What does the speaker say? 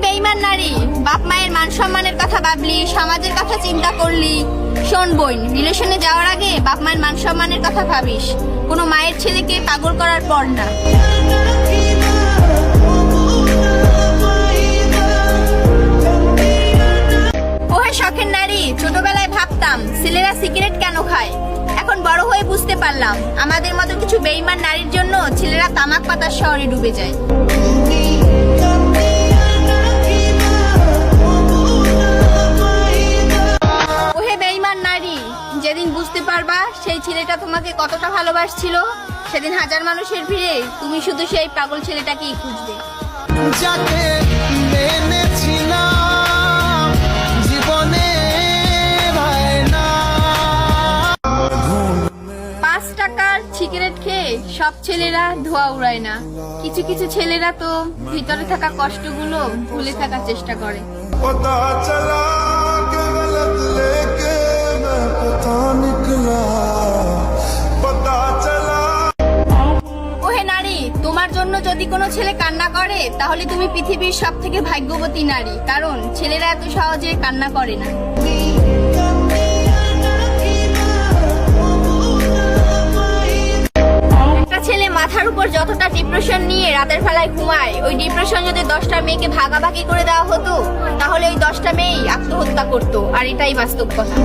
বেঈমান নারী, বাপ মায়ের মান সম্মানের কথা ভাবলি, সমাজের কথা চিন্তা করলি। শোন বোন, রিলেশনে যাওয়ার আগে বাপ মায়ের মান সম্মানের কথা ভাবিস, কোনো মায়ের ছেলেকে পাগল করার পর না। ওহে শখের নারী, ছোটবেলায় ভাবতাম ছেলেরা সিগারেট কেন খায়, এখন বড় হয়ে বুঝতে পারলাম আমাদের মতো কিছু বেঈমান নারীর জন্য ছেলেরা তামাক পাতার শহরে ডুবে যায়। ওহে বেঈমান নারী, যেদিন বুঝতে পারবা সেই ছেলেটা তোমাকে কতটা ভালোবাসছিল, সেদিন হাজার মানুষের ভিড়ে তুমি শুধু সেই পাগল ছেলেটাকেই খুঁজবে। যাকে মেনেছিলাম জীবনে ভাই না। 5 টাকার সিগারেট খেয়ে সব ছেলেরা ধোঁয়া উড়ায় না, কিছু কিছু ছেলেরা তো ভিতরে থাকা কষ্টগুলো ভুলে থাকার চেষ্টা করে। पता चला कि गलत लेके मैं पता निकला, पता चला। ওহে নারী, তোমার জন্য যদি কোনো ছেলে কান্না করে তাহলে তুমি পৃথিবীর সব থেকে ভাগ্যবতী নারী, কারণ ছেলেরা এত সহজে কান্না করে না। একটা ছেলে মাথার উপর যতটা ডিপ্রেশন নিয়ে রাতের বেলায় ঘুমায়, ওই ডিপ্রেশন যদি 10টা মেয়েকে ভাগাভাগি করে দেওয়া হতো তাহলে ওই 10টা মেয়েই আত্মহত্যা করতো, আর এটাই বাস্তব কথা।